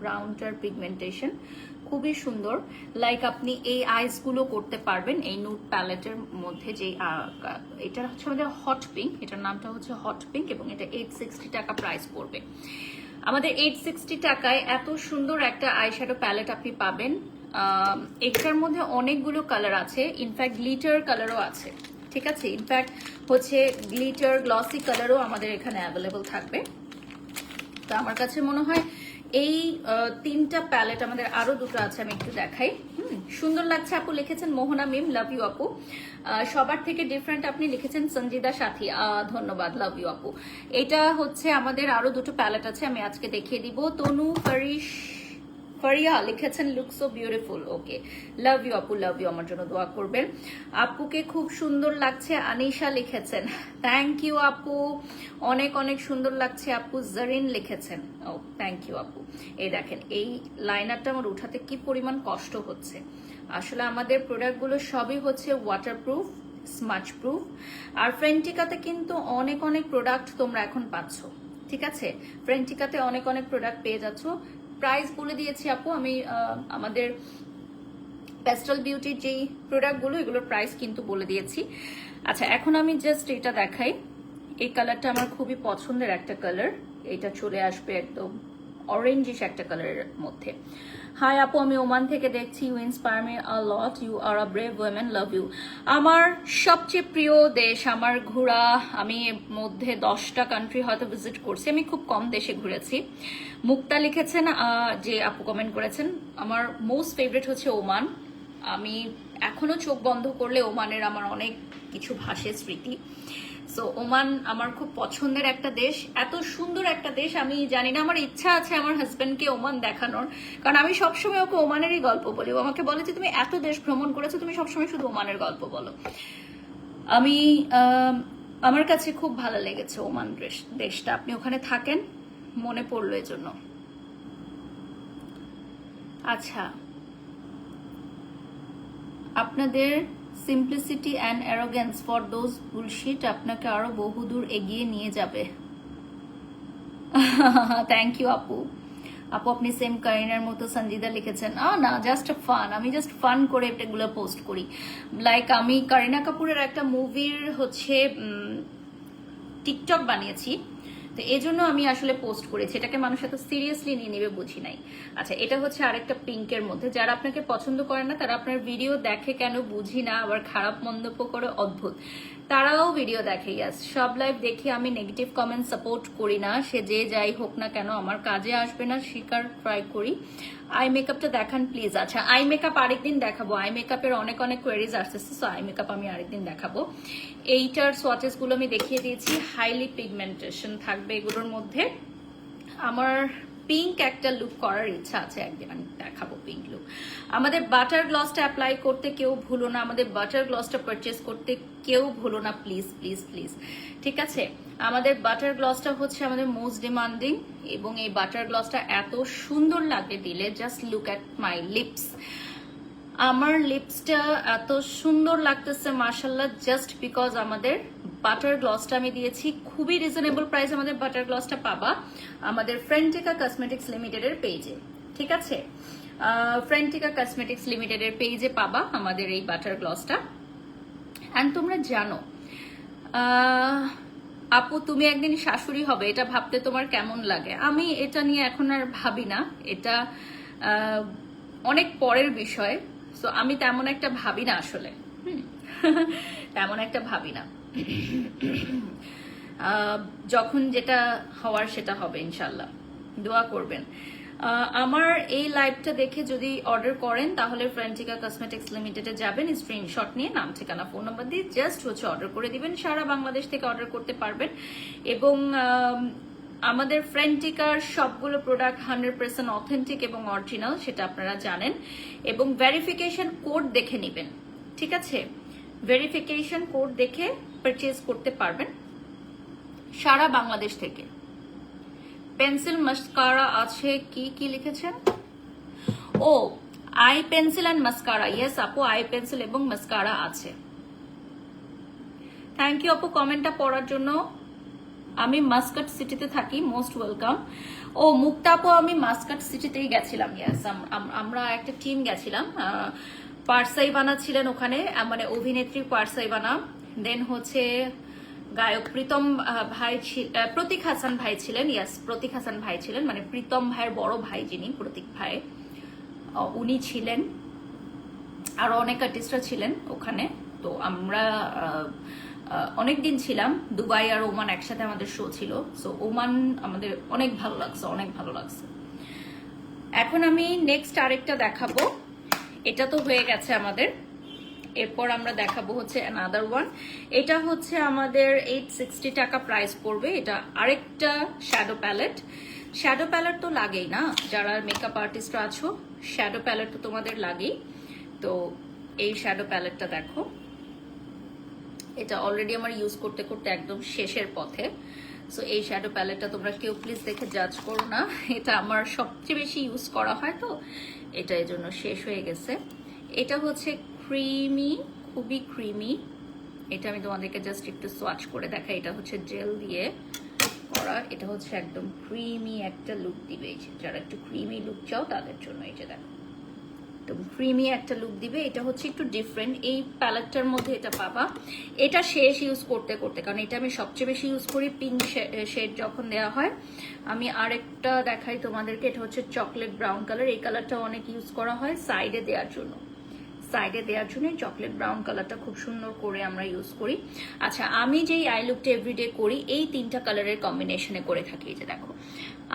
ব্রাউনটার পিগমেন্টেশন, খুবই সুন্দর। লাইক আপনি এই আইস গুলো করতে পারবেন এই নুড প্যালেটের মধ্যে। যে এটা হচ্ছে আমাদের হট পিঙ্ক, এটার নামটা হচ্ছে হট পিঙ্ক এবং এটা 860 টাকা প্রাইস পড়বে। আমাদের 860 টাকায় এত সুন্দর একটা আইশ্যাডো প্যালেট আপনি পাবেন। এটার মধ্যে অনেকগুলো কালার আছে, ইনফ্যাক্ট গ্লিটার কালারও আছে, ঠিক আছে। ইনফ্যাক্ট হচ্ছে গ্লিটার গ্লসি কালারও আমাদের এখানে অ্যাভেলেবল থাকবে। তো আমার কাছে মনে হয় এই তিনটা প্যালেট, আমাদের আরো দুটো আছে, আমি একটু দেখাই। সুন্দর লাগছে আপু লিখেছেন মোহনা মিম, লাভ ইউ আপু। সবার থেকে ডিফারেন্ট আপনি লিখেছেন সঞ্জিদা সাথী, ধন্যবাদ, লাভ ইউ আপু। এটা হচ্ছে আমাদের আরো দুটো প্যালেট আছে, আমি আজকে দেখিয়ে দিব। তনু ফারিয়া লিখেছেন look so beautiful. Okay, love you আপু, লাভ ইউ। আমার জন্য দোয়া করবেন। আপুকে খুব সুন্দর লাগছে আনিশা লিখেছেন, থ্যাংক ইউ আপু, অনেক অনেক সুন্দর লাগছে আপু। জারিন লিখেছেন, ও থ্যাংক ইউ আপু। এই দেখেন এই লাইনারটা আমার উঠাতে কি পরিমাণ কষ্ট হচ্ছে। আসলে আমাদের প্রোডাক্টগুলো সবই হচ্ছে ওয়াটারপ্রুফ, স্মাচ প্রুফ। আর ফ্রেন্টিকাতে কিন্তু অনেক অনেক প্রোডাক্ট তোমরা এখন পাচ্ছ, ঠিক আছে? ফ্রেন্টিকাতে অনেক অনেক প্রোডাক্ট পেয়ে যাচ্ছ। প্রাইস বলে দিয়েছি আপু আমি, আমাদের প্যাস্টেল বিউটির যেই প্রোডাক্টগুলো এগুলোর প্রাইস কিন্তু বলে দিয়েছি। আচ্ছা, এখন আমি জাস্ট এটা দেখাই। এই কালারটা আমার খুবই পছন্দের একটা কালার, এটা চলে আসবে একদম অরেঞ্জিশ একটা কালারের মধ্যে। হাই আপু, আমি ওমান থেকে দেখছি। You inspire me a lot, you are a brave women, love you. আমার সবচেয়ে প্রিয় দেশ, আমার ঘোরা, আমি মধ্যে 10টা কান্ট্রি হয়তো ভিজিট করছি, আমি খুব কম দেশে ঘুরেছি। মুক্তা লিখেছেন, যে আপু কমেন্ট করেছেন, আমার মোস্ট ফেভারিট হচ্ছে ওমান। আমি এখনো চোখ বন্ধ করলে ওমানের আমার অনেক কিছু ভাসে স্মৃতি। সো ওমান আমার খুব পছন্দের একটা দেশ, এত সুন্দর একটা দেশ। আমি জানি না, আমার ইচ্ছা আছে আমার হাজবেন্ডকে ওমান দেখানোর, কারণ আমি সবসময় ওকে ওমানেরই গল্প বলি। ও আমাকে বলে যে তুমি এত দেশ ভ্রমণ করেছো, তুমি সবসময় শুধু ওমানের গল্প বলো। আমি আমার কাছে খুব ভালো লেগেছে ওমান দেশটা। আপনি ওখানে থাকেন, মনে পড়লো এজন্য। আচ্ছা, আপনাদের simplicity and arrogance for those bullshit আপনাকে আরো বহুদূর এগিয়ে নিয়ে যাবে। থ্যাংক ইউ আপু। আপু আপনি সেম কারিনার মতো সঞ্জিদা লিখেছেন। না, জাস্ট ফান, আমি জাস্ট ফান করে এগুলো পোস্ট করি। লাইক আমি কারিনা কাপুরের একটা মুভির হচ্ছে টিকটক বানিয়েছি, তো এই জন্য আমি আসলে পোস্ট করেছি। এটাকে মানুষ এত সিরিয়াসলি নিয়ে নেবে বুঝি নাই। আচ্ছা, এটা হচ্ছে আরেকটা পিঙ্কের মধ্যে। যারা আপনাকে পছন্দ করে না তারা আপনার ভিডিও দেখে কেন বুঝি না, আবার খারাপ মন্তব্য করে, অদ্ভুত। তারাও ভিডিও দেখে। ইয়াস, সব লাইভ দেখি আমি, নেগেটিভ কমেন্ট সাপোর্ট করি না। সে যে যাই হোক না কেন আমার কাজে আসবে না, স্বীকার ট্রাই করি। আই মেকআপটা দেখান প্লিজ। আচ্ছা, আই মেকআপ আরেকদিন দেখাবো। আই মেকআপের অনেক অনেক কোয়েরিজ আসতেছে, সো আই মেকআপ আমি আরেকদিন দেখাবো। এইটার সোয়াচেস গুলো আমি দেখিয়ে দিয়েছি, হাইলি পিগমেন্টেশন থাকবে এগুলোর মধ্যে। আমার পিঙ্ক একটা লুক করার ইচ্ছা আছে, একদিন আমি দেখাবো পিঙ্ক লুক। আমাদের বাটার গ্লসটা অ্যাপ্লাই করতে কেউ ভুলো না, আমাদের বাটার গ্লসটা পারচেস করতে কেউ ভুলো না, প্লিজ প্লিজ প্লিজ, ঠিক আছে? আমাদের বাটার গ্লসটা হচ্ছে আমাদের মোস্ট ডিমান্ডিং, এবং এই বাটার গ্লসটা এত সুন্দর লাগে দিলে। Just look at my lips. আমার লিপসটা এত সুন্দর লাগতেছে মাশাআল্লাহ, জাস্ট বিকজ আমাদের বাটার গ্লসটা আমি দিয়েছি। খুবই রিজনেবল প্রাইস আমাদের বাটার গ্লসটা পাবা আমাদের ফ্রেন্টিকা কসমেটিক্স লিমিটেডের পেজে, ঠিক আছে? ফ্রেন্টিকা কসমেটিক্স লিমিটেডের পেজে পাবা আমাদের এই বাটার গ্লসটা। অ্যান্ড তোমরা জানো আপু তুমি একদিন শাশুড়ি হবে, এটা ভাবতে তোমার কেমন লাগে? আমি এটা নিয়ে এখন আর ভাবি না, এটা অনেক পরের বিষয়। সো আমি তেমন একটা ভাবি না আসলে, তেমন একটা ভাবি না। যখন যেটা হওয়ার সেটা হবে ইনশাল্লাহ, দোয়া করবেন। আমার এই লাইভটা দেখে যদি অর্ডার করেন তাহলে ফ্রেন্টিকা কসমেটিক্স লিমিটেডে যাবেন, স্ক্রিনশট নিয়ে নাম ঠিকানা ফোন নাম্বার দিয়ে জাস্ট হচ্ছে অর্ডার করে দিবেন। সারা বাংলাদেশ থেকে অর্ডার করতে পারবেন। এবং আমাদের ফ্রেন্টিকার সবগুলো প্রোডাক্ট 100% অথেন্টিক এবং অরিজিনাল, সেটা আপনারা জানেন। এবং ভেরিফিকেশন কোড দেখে নেবেন, ঠিক আছে? ভেরিফিকেশন কোড দেখে পারচেজ করতে পারবেন সারা বাংলাদেশ থেকে। পেন্সিল মাস্কারা আছে, কি কি লিখেছেন? Oh, eye pencil and mascara. Yes আপু, আই পেন্সিল এবং মাস্কারা আছে। থ্যাংক ইউ আপু কমেন্টটা পড়ার জন্য। আমি মাস্কাট সিটিতে থাকি, মোস্ট ওয়েলকাম। ও মুক্তা আপু, আমি মাস্কাট সিটিতেই গেছিলাম। ইয়েস, আমরা একটা টিম গেছিলাম। পারসাইবানা ছিলেন ওখানে, মানে অভিনেত্রী পারসাইবানা, দেন হচ্ছে গায়ক প্রীতম ভাই, প্রতীক হাসান ভাই ছিলেন। ইয়াস, প্রতীক হাসান ভাই ছিলেন, মানে প্রীতম ভাইয়ের বড় ভাই যিনি, প্রতীক ভাই, উনি ছিলেন। আরো অনেক আর্টিস্টরা ছিলেন ওখানে। তো আমরা অনেকদিন ছিলাম। দুবাই আর ওমান একসাথে আমাদের শো ছিল। সো ওমান আমাদের অনেক ভালো লাগছে, অনেক ভালো লাগছে। এখন আমি নেক্সট আরেকটা দেখাবো। এটা তো হয়ে গেছে আমাদের, এরপর আমরা দেখাবো হচ্ছে অ্যানাদার ওয়ান। এটা হচ্ছে আমাদের 860 টাকা প্রাইস পড়বে। এটা আরেকটা শ্যাডো প্যালেট, শ্যাডো প্যালেট তো লাগেই না, যারা মেকআপ আর্টিস্টরা আছো শ্যাডো প্যালেট তো তোমাদের লাগেই। তো এই শ্যাডো প্যালেটটা দেখো, এটা অলরেডি আমার ইউজ করতে করতে একদম শেষের পথে। সো এই শ্যাডো প্যালেটটা তোমরা কেউ প্লিজ দেখে জাজ করো না, এটা আমার সবচেয়ে বেশি ইউজ করা হয়, তো এটা এই জন্য শেষ হয়ে গেছে। এটা হচ্ছে ক্রিমি, খুবই ক্রিমি। এটা আমি তোমাদেরকে জাস্ট একটু সোয়াচ করে দেখাই। এটা হচ্ছে জেল দিয়ে করা, এটা হচ্ছে একদম ক্রিমি একটা লুক দিবে। এই যে যারা একটু ক্রিমি লুক চাও তাদের জন্য এই যে দেখো একদম ক্রিমি একটা লুক দিবে। এটা হচ্ছে একটু ডিফারেন্ট, এই প্যালেটটার মধ্যে এটা পাবা। এটা শেষ ইউজ করতে করতে, কারণ এটা আমি সবচেয়ে বেশি ইউজ করি পিঙ্ক শেড যখন দেওয়া হয়। আমি আরেকটা দেখাই তোমাদেরকে, এটা হচ্ছে চকলেট ব্রাউন কালার। এই কালারটা অনেক ইউজ করা হয় সাইডে দেওয়ার জন্য, সাইডে দেওয়ার জন্য চকলেট ব্রাউন কালারটা খুব সুন্দর করে আমরা ইউজ করি। আচ্ছা, আমি যেই আই লুকটা এভরিডে করি এই তিনটা কালারের কম্বিনেশনে করে থাকি। এই যে দেখো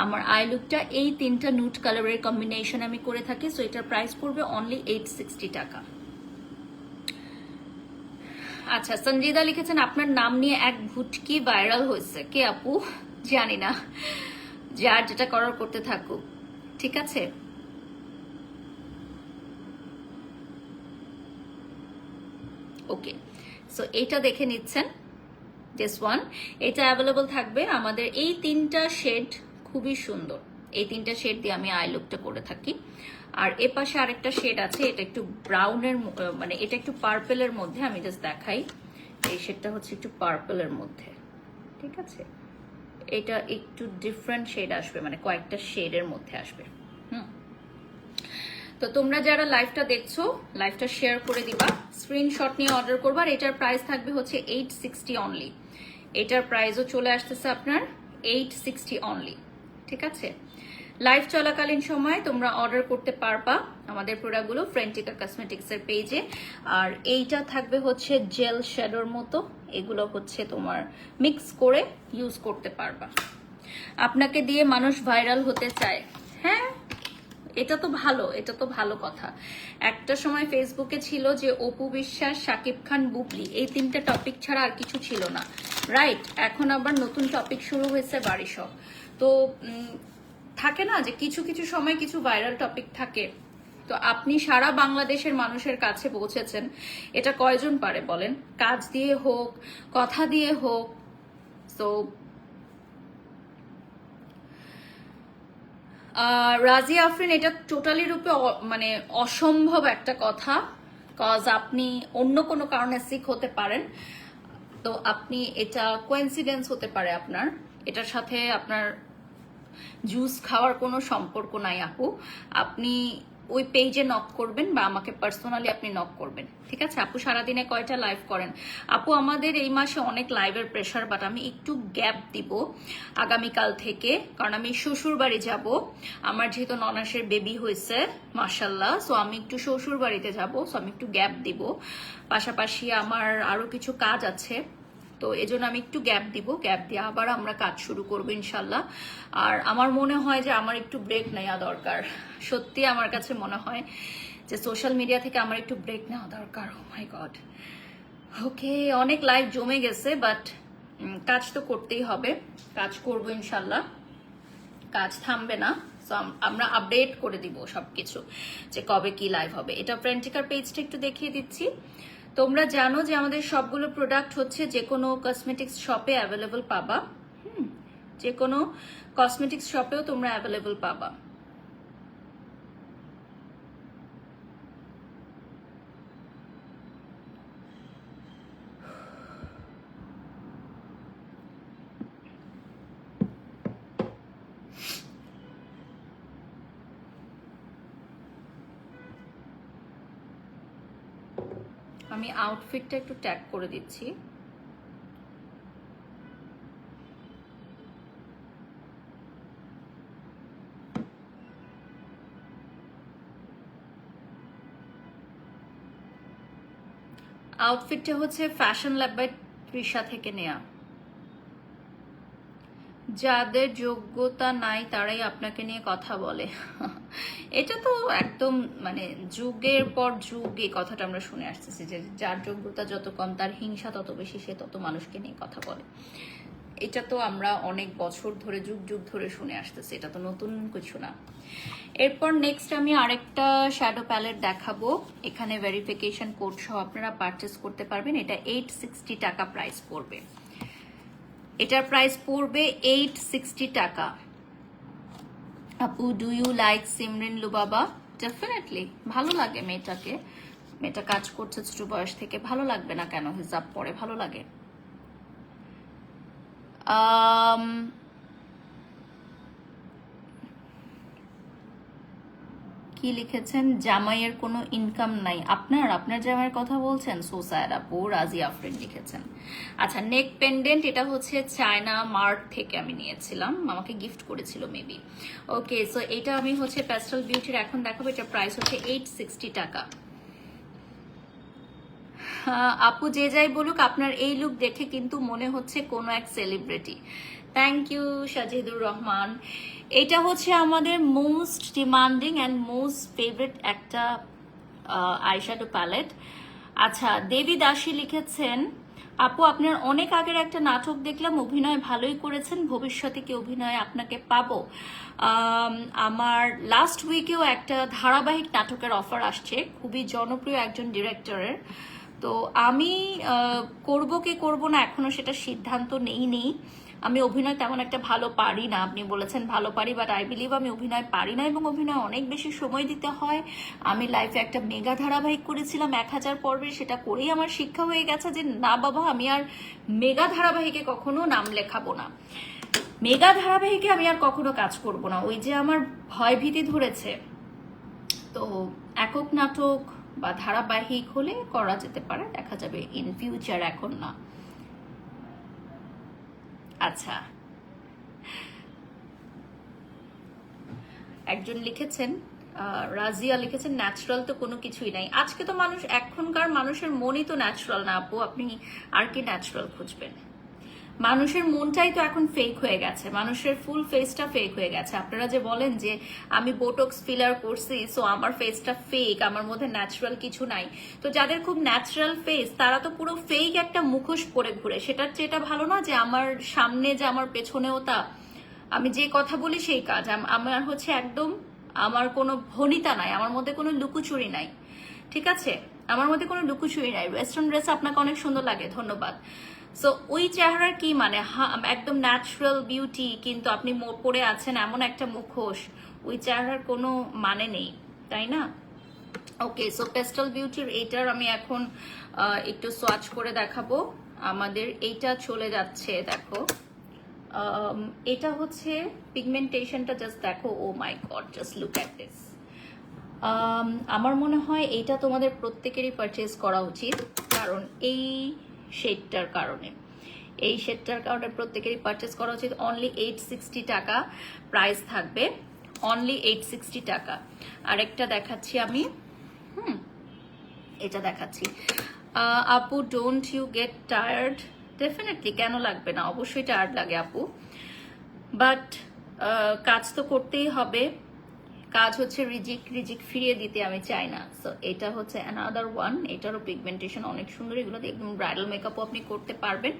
আমার আই লুকটা এই তিনটা নুট কালারের কম্বিনেশন আমি করে থাকি। সো এটার প্রাইস পড়বে অনলি 860 টাকা। আচ্ছা, সঞ্জিদা লিখেছেন আপনার নাম নিয়ে এক ভুটকি ভাইরাল হয়েছে। কে আপু? জানি না, যার যেটা করার করতে থাকুক, ঠিক আছে। ওকে, সো এইটা দেখে নিচ্ছেন, দিস ওয়ান, এটা অ্যাভেলেবল থাকবে আমাদের। এই তিনটা শেড খুবই সুন্দর, এই তিনটা শেড দিয়ে আমি আই লুকটা করে থাকি। আর এ পাশে আরেকটা শেড আছে, এটা একটু ব্রাউনের, মানে এটা একটু পার্পেলের মধ্যে, আমি জাস্ট দেখাই। এই শেডটা হচ্ছে একটু পার্পেলের মধ্যে, ঠিক আছে। এটা একটু ডিফারেন্ট শেড আসবে, মানে কয়েকটা শেডের মধ্যে আসবে। তো তোমরা যারা লাইভটা দেখছো লাইভটা শেয়ার করে দিবা, স্ক্রিনশট নিয়ে অর্ডার করবা। আর এটার প্রাইস থাকবে হচ্ছে 860 অনলি। এটার প্রাইসও চলে আসতেছে আপনার 860 অনলি, ঠিক আছে। লাইভ চলাকালীন সময় তোমরা অর্ডার করতে পারবা আমাদের প্রোডাক্টগুলো ফ্রেন্টিকা কসমেটিক্সের পেজে। আর এইটা থাকবে হচ্ছে জেল শ্যাডোর মতো, এগুলো হচ্ছে তোমার মিক্স করে ইউজ করতে পারবা। আপনাকে দিয়ে মানুষ ভাইরাল হতে চায়, হ্যাঁ এটা তো ভালো, এটা তো ভালো কথা। একটা সময় ফেসবুকে ছিল যে অপু বিশ্বাস, শাকিব খান, বুবলি, এই তিনটা টপিক ছাড়া আর কিছু ছিল না, রাইট। এখন আবার নতুন টপিক শুরু হয়েছে বারিশক। তো থাকে না যে কিছু কিছু সময় কিছু ভাইরাল টপিক থাকে। তো আপনি সারা বাংলাদেশের মানুষের কাছে পৌঁছেছেন, এটা কয়জন পারে বলেন? কাজ দিয়ে হোক, কথা দিয়ে হোক। তো রাজিয়া আফরিন, এটা টোটালি রূপে মানে অসম্ভব একটা কথা, কজ আপনি অন্য কোনো কারণে সিক হতে পারেন। তো আপনি এটা কোইন্সিডেন্স হতে পারে আপনার, এটার সাথে আপনার জুস খাওয়ার কোনো সম্পর্ক নাই আপু। আপনি ওই পেজে নক করবেন বা আমাকে পার্সোনালি আপনি নক করবেন, ঠিক আছে। আপু সারাদিনে কয়টা লাইভ করেন? আপু আমাদের এই মাসে অনেক লাইভের প্রেশার, বাট আমি একটু গ্যাপ দিব আগামীকাল থেকে, কারণ আমি শ্বশুর বাড়ি যাব। আমার যেহেতু ননাসের বেবি হয়েছে মাশাল্লাহ, সো আমি একটু শ্বশুর বাড়িতে যাব, সো আমি একটু গ্যাপ দিব। পাশাপাশি আমার আরো কিছু কাজ আছে, তো এজন্য আমি একটু গ্যাপ দিব। গ্যাপ দিয়ে আবার আমরা কাজ শুরু করবো ইনশাল্লাহ। আর আমার মনে হয় যে আমার একটু ব্রেক নেওয়া দরকার, সত্যি আমার কাছে মনে হয় যে সোশ্যাল মিডিয়া থেকে আমার একটু ব্রেক নেওয়া দরকার। ও মাই গড। ওকে, অনেক লাইভ জমে গেছে, বাট কাজ তো করতেই হবে, কাজ করবো ইনশাল্লাহ, কাজ থামবে না। সো আমরা আপডেট করে দিব সবকিছু যে কবে কি লাইভ হবে। এটা ফ্রেন্টিকার পেজটা একটু দেখিয়ে দিচ্ছি। তোমরা জানো যে আমাদের সবগুলো প্রোডাক্ট হচ্ছে যে কোনো কসমেটিক্স শপে অ্যাভেলেবল পাবা। যে কোনো কসমেটিক্স শপেও তোমরা অ্যাভেলেবল পাবা। আমি আউটফিটটা একটু ট্যাগ করে দিচ্ছি। আউটফিটটা হচ্ছে ফ্যাশন ল্যাব বাই তৃষা থেকে নেয়া। যাদের যোগ্যতা নাই তারাই আপনাকে নিয়ে কথা বলে, এটা তো একদম মানে যুগের পর যুগ এই কথাটা আমরা শুনে আসতেছি যে যার যোগ্যতা যত কম তার হিংসা তত বেশি, সে তত মানুষকে নিয়ে কথা বলে। এটা তো আমরা অনেক বছর ধরে যুগ যুগ ধরে শুনে আসতেছি, এটা তো নতুন কিছু না। এরপর নেক্সট আমি আরেকটা শ্যাডো প্যালেট দেখাবো, এখানে ভেরিফিকেশন কোড সহ আপনারা পারচেস করতে পারবেন। এটা 860 টাকা প্রাইস পড়বে, এটার প্রাইস পড়বে 860 টাকা। আপু do you like Simrin Lubaba? Definitely ভালো লাগে মেয়েটাকে, মেয়েটা কাজ করছে ছোট বয়স থেকে, ভালো লাগবে না কেন? হিজাব পরে ভালো লাগে। কি লিখেছেন? জামাইয়ের কোনো ইনকাম নাই আপনার জামাইয়ের কথা বলছেন? সোসায়ার আপু রাজি আফরিন লিখেছেন। আচ্ছা, নেক পেন্ডেন্ট, এটা হচ্ছে চায়না মার্ট থেকে আমি নিয়েছিলাম, আমাকে গিফট করেছিল মেবি। ওকে, সো এটা আমি হচ্ছে প্যাস্টেল বিউটির এখন দেখাবো, এটা প্রাইস হচ্ছে 860 টাকা। আপু যে যাই বলুক, আপনার এই লুক দেখে কিন্তু মনে হচ্ছে কোনো এক celebrity. Thank you Sajidur Rahman. এটা হচ্ছে আমাদের most demanding and most favourite একটা আইশ্যাডো প্যালেট। আচ্ছা, দেবী দাসী লিখেছেন, আপু আপনার অনেক আগের একটা নাটক দেখলাম, অভিনয় ভালোই করেছেন, ভবিষ্যতে কি অভিনয়ে আপনাকে পাবো? আমার লাস্ট উইকেও একটা ধারাবাহিক নাটকের অফার আসছে, খুবই জনপ্রিয় একজন ডিরেক্টরের। তো আমি করব কি করব না এখনো সেটা সিদ্ধান্ত নেই। আমি অভিনয় তেমন একটা ভালো পারি না, আপনি বলেছেন ভালো পারি, বাট আই বিলিভ আমি অভিনয় পারি না, এবং অভিনয় অনেক বেশি সময় দিতে হয়। আমি লাইফে একটা মেগা ধারাবাহিক করেছিলাম 1000 পর্বের, সেটা করেই আমার শিক্ষা হয়ে গেছে যে না বাবা, আমি আর মেগা ধারাবাহিকে কখনো নাম লেখাবো না, মেগা ধারাবাহিকে আমি আর কখনো কাজ করব না, ওই যে আমার ভয় ভীতি ধরেছে। তো একক নাটক বা ধারাবাহিক হলে করা যেতে পারে, দেখা যাবে ইন ফিউচার, এখন না। আচ্ছা, একজন লিখেছেন, রাজিয়া লিখেছেন, ন্যাচারাল তো কোনো কিছুই নাই। আজকে তো মানুষ, এখনকার মানুষের মনই তো ন্যাচারাল না আপু, আপনি আর কি ন্যাচারাল খুঁজবেন? মানুষের মনটাই তো এখন ফেক হয়ে গেছে, মানুষের ফুল ফেসটা ফেক হয়ে গেছে। আপনারা যে বলেন যে আমি বোটক্স ফিলার করছি সো আমার ফেসটা ফেক, আমার মধ্যে ন্যাচারাল কিছু নাই, তো যাদের খুব ন্যাচারাল ফেস তারা তো পুরো ফেক একটা মুখোশ পরে ঘুরে। সেটার চেয়ে এটা ভালো না যে আমার সামনে যে আমার পেছনেও তা আমি যে কথা বলি সেই কাজ। আমার হচ্ছে একদম, আমার কোনো ভনিতা নাই, আমার মধ্যে কোনো লুকোচুরি নাই, ঠিক আছে? আমার মধ্যে কোনো লুকোচুরি নাই। ওয়েস্টার্ন ড্রেস আপনাকে অনেক সুন্দর লাগে, ধন্যবাদ। সো ওই চেহারার কি মানে? একদম ন্যাচারাল বিউটি, কিন্তু আপনি পরে আছেন এমন একটা মুখোশ, ওই চেহারার কোনো মানে নেই, তাই না? ওকে, সো পেস্টাল বিউটির এইটার আমি এখন একটু সোয়াচ করে দেখাবো। আমাদের এইটা চলে যাচ্ছে, দেখো এটা হচ্ছে পিগমেন্টেশনটা, জাস্ট দেখো, oh my god, just look at this. আমার মনে হয় এইটা তোমাদের প্রত্যেকেরই পারচেজ করা উচিত, কারণ এই শেডটার কারণে, এই শেডটার কারণে প্রত্যেকেরই পারচেজ করা উচিত। অনলি 860 টাকা প্রাইস থাকবে, অনলি 860 টাকা। আরেকটা দেখাচ্ছি আমি, এটা দেখাচ্ছি। আপু don't you get tired? Definitely, কেন লাগবে না, অবশ্যই টায়ার্ড লাগে আপু, বাট কাজ তো করতেই হবে। কাজ হচ্ছে রিজিক ফিরিয়ে দিতে আমি চাই না। সো এটা হচ্ছে অ্যানাদার ওয়ান, এটারও পিগমেন্টেশন অনেক সুন্দর, এগুলো দিয়ে একদম ব্রাইডাল মেকআপও আপনি করতে পারবেন।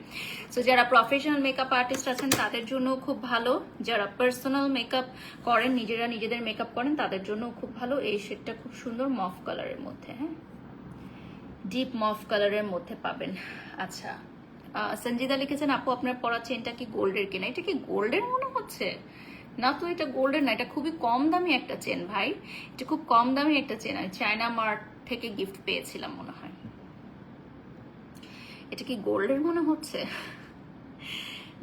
সো যারা প্রফেশনাল মেকআপ আর্টিস্ট আছেন তাদের জন্য খুব ভালো, যারা পার্সোনাল মেকআপ করেন, নিজেদের মেকআপ করেন, তাদের জন্য খুব ভালো। এই শেডটা খুব সুন্দর, মফ কালারের মধ্যে, হ্যাঁ, ডিপ মফ কালারের মধ্যে পাবেন। আচ্ছা, সঞ্জিদা লিখেছেন, আপু আপনার পরা চেনটা কি গোল্ডের কিনা? এটা কি গোল্ডের মনে হচ্ছে? না তো, এটা গোল্ডের না, এটা খুবই কম দামি একটা চেন ভাই, এটা খুব কম দামি একটা চেন, আমি চায়না মার্ট থেকে গিফট পেয়েছিলাম মনে হয়। এটা কি গোল্ডের মনে হচ্ছে?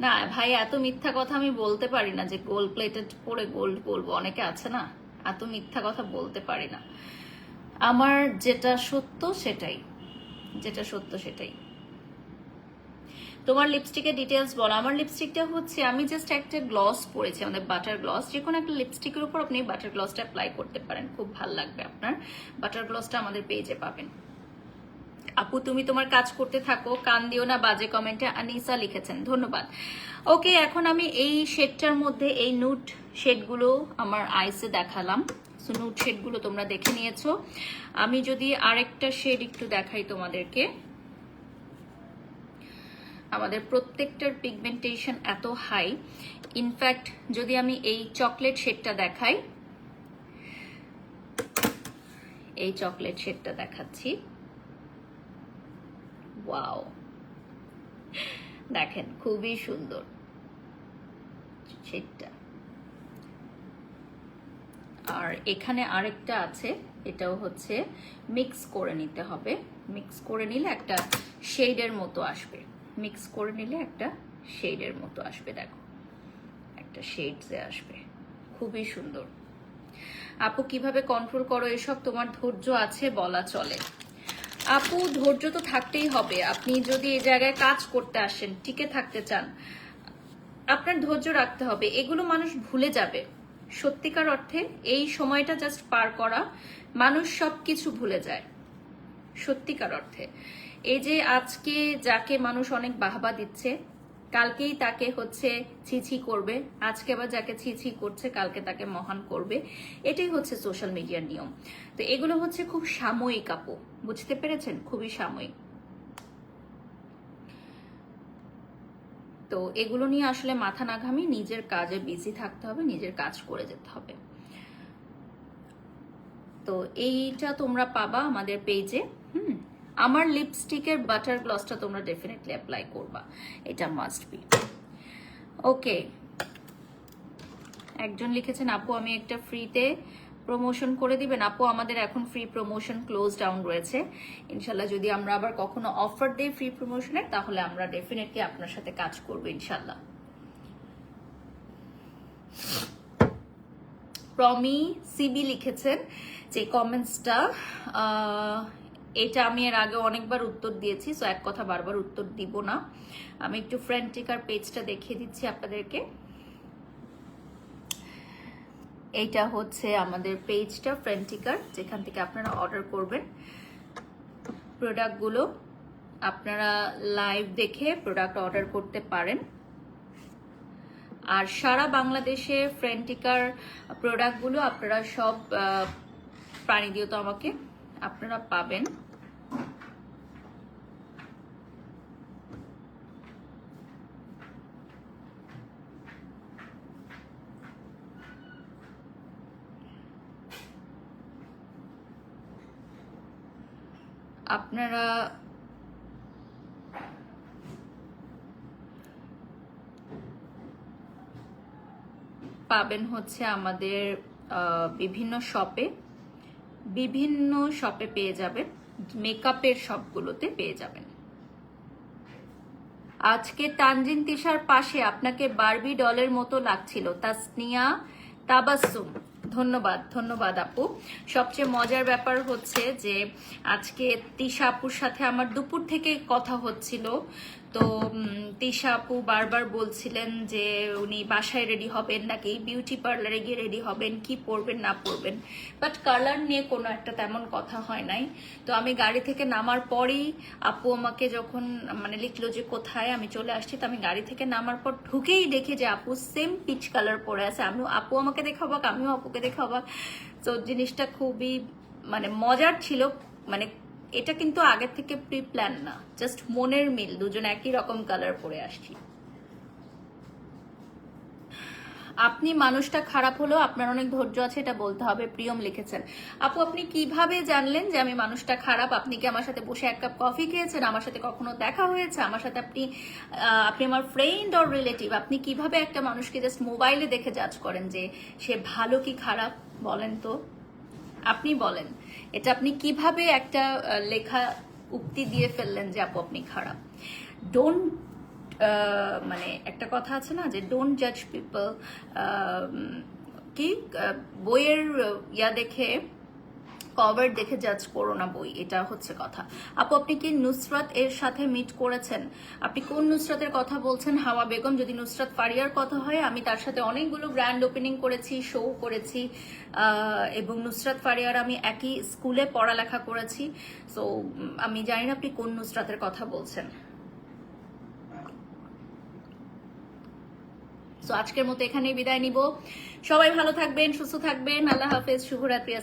না ভাই, এত মিথ্যা কথা আমি বলতে পারি না যে গোল্ড প্লেটেড পরে গোল্ড বলবো, অনেকে আছে না, এত মিথ্যা কথা বলতে পারি না। আমার যেটা সত্য সেটাই, যেটা সত্য সেটাই। তোমার লিপস্টিকের ডিটেলস বলো। আমার লিপস্টিকটা হচ্ছে, আমি জাস্ট একটা গ্লস পরেছি, আমাদের বাটার গ্লস, যে কোনো একটা লিপস্টিকের উপর আপনি বাটার গ্লসটা অ্যাপ্লাই করতে পারেন, খুব ভালো লাগবে আপনার। বাটার গ্লসটা আমাদের পেজে পাবেন। আপু তুমি তোমার কাজ করতে থাকো, কান দিও না বাজে কমেন্টে, আনিসা লিখেছেন, ধন্যবাদ। ওকে, এখন আমি এই শেডটার মধ্যে এই নুড শেডগুলো আমার আইসে দেখালাম, সো নুড শেডগুলো তোমরা দেখে নিয়েছো। আমি যদি আরেকটা শেড একটু দেখাই তোমাদেরকে, আমাদের প্রত্যেকটার পিগমেন্টেশন এত হাই। ইনফ্যাক্ট যদি আমি এই চকলেট শেডটা দেখাই, এই চকলেট শেডটা দেখাচ্ছি, ওয়াও, দেখেন খুবই সুন্দর শেডটা। আর এখানে আরেকটা আছে, এটাও হচ্ছে মিক্স করে নিতে হবে। মিক্স করে নিলে একটা শেডের মতো আসবে, মিক্স করে নিলে একটা শেডের মতো আসবে। দেখো একটা শেডসে আসবে, খুবই সুন্দর। আপু কিভাবে কন্ট্রোল করো এসব? তোমার ধৈর্য আছে বলা চলে। আপু ধৈর্য তো থাকতেই হবে। আপনি যদি এই জায়গায় কাজ করতে আসেন, টিকে থাকতে চান, আপনার ধৈর্য রাখতে হবে। এগুলো মানুষ ভুলে যাবে। সত্যিকার অর্থে এই সময়টা জাস্ট পার করা, মানুষ সবকিছু ভুলে যায় সত্যিকার অর্থে। এই যে আজকে যাকে মানুষ অনেক বাহবা দিচ্ছে, কালকেই তাকে হচ্ছে ছিছি করবে। আজকে আবার যাকে ছিছি করছে, কালকে তাকে মহান করবে। এটাই হচ্ছে সোশ্যাল মিডিয়ার নিয়ম। তো এগুলো হচ্ছে খুব সাময়িক আপু, বুঝতে পেরেছেন? খুবই সাময়িক। তো এগুলো নিয়ে আসলে মাথা না ঘামি নিজের কাজে বিজি থাকতে হবে, নিজের কাজ করে যেতে হবে। তো এইটা তোমরা পাবা আমাদের পেজে। আমার লিপস্টিকের বাটার গ্লসটা তোমরা ডেফিনেটলি অ্যাপ্লাই করবা, এটা মাস্ট বি। ওকে, একজন লিখেছেন আপু আমি একটা ফ্রিতে প্রমোশন করে দিবেন। আপু আমাদের এখন ফ্রি প্রমোশন ক্লোজ ডাউন রয়েছে। ইনশাল্লাহ যদি আমরা আবার কখনো অফার দেই ফ্রি প্রমোশনের, তাহলে আমরা ডেফিনেটলি আপনার সাথে কাজ করবো ইনশাল্লাহ। প্রমি সিবি লিখেছেন যে কমেন্টসটা, এটা আমি এর আগে অনেকবার উত্তর দিয়েছি, সো এক কথা বারবার উত্তর দিব না। আমি একটু ফ্রেন্টিকার পেজটা দেখিয়ে দিচ্ছি আপনাদেরকে। এইটা হচ্ছে আমাদের পেজটা ফ্রেন্টিকার, যেখান থেকে আপনারা অর্ডার করবেন প্রোডাক্টগুলো। আপনারা লাইভ দেখে প্রোডাক্ট অর্ডার করতে পারেন। আর সারা বাংলাদেশে ফ্রেন্টিকার প্রোডাক্টগুলো আপনারা সব পানি দিও তো আমাকে, আপনারা পাবেন। আপনারা পাবেন হচ্ছে আমাদের বিভিন্ন শপে পেয়ে যাবেন, মেকআপের শপগুলোতে পেয়ে যাবেন। আজকে তানজিন তিশার পাশে আপনাকে বারবি ডলের মতো লাগছিল, তাসনিয়া তাবাসসুম। ধন্যবাদ, ধন্যবাদ আপু। সবচেয়ে মজার ব্যাপার হচ্ছে যে আজকে তিশা আপুর সাথে আমার দুপুর থেকে কথা হচ্ছিল। তো তিশা আপু বারবার বলছিলেন যে উনি বাসায় রেডি হবেন নাকি বিউটি পার্লারে গিয়ে রেডি হবেন, কি পরবেন না পরবেন, বাট কালার নিয়ে কোনো একটা তেমন কথা হয় নাই। তো আমি গাড়ি থেকে নামার পরেই আপু আমাকে যখন মানে লিখলো যে কোথায়, আমি চলে আসছি। তো আমি গাড়ি থেকে নামার পর ঢুকেই দেখি যে আপু সেম পিচ কালার পরে আছে। আপু আমাকে দেখাবো, আমিও আপুকে দেখাবো। তো জিনিসটা খুবই মানে মজার ছিল। মানে এটা কিন্তু আগের থেকে প্রি প্ল্যান না, জাস্ট মনের মিল, দুজন একই রকম কালার পরে আসছি। আপনি মানুষটা খারাপ হলেও আপনার অনেক ধৈর্য আছে, এটা বলতে হবে। প্রিয়ম লিখেছেন আপু আপনি কিভাবে জানলেন যে আমি মানুষটা খারাপ? আপনি কি আমার সাথে বসে এক কাপ কফি খেয়েছেন? আমার সাথে কখনো দেখা হয়েছে? আমার সাথে আপনি আমার ফ্রেন্ড অর রিলেটিভ? আপনি কিভাবে একটা মানুষকে জাস্ট মোবাইলে দেখে জাজ করেন যে সে ভালো কি খারাপ? বলেন তো, আপনি বলেন, এটা আপনি কিভাবে একটা লেখা উক্তি দিয়ে ফেললেন যে আপু আপনি খারাপ? ডোন্ট মানে একটা কথা আছে না যে ডোন্ট জাজ পিপল, কি বইয়ের ইয়া দেখে, কভার দেখে জাজ করো না বই, এটা হচ্ছে কথা। আপু আপনি কি নুসরাত এর সাথে মিট করেছেন? আপনি কোন নুসরাতের কথা বলছেন? হাওয়া বেগম। যদি নুসরাত ফারিয়ার কথা হয়, আমি তার সাথে অনেকগুলো গ্র্যান্ড ওপেনিং করেছি, শো করেছি, এবং নুসরাত ফারিয়ার আমি একই স্কুলে পড়ালেখা করেছি। সো আমি জানি না আপনি কোন নুসরাতের কথা বলছেন। তো আজকের মতো এখানেই বিদায় নিব। সবাই ভালো থাকবেন, সুস্থ থাকবেন। আল্লাহ হাফেজ, শুভরাত্রি।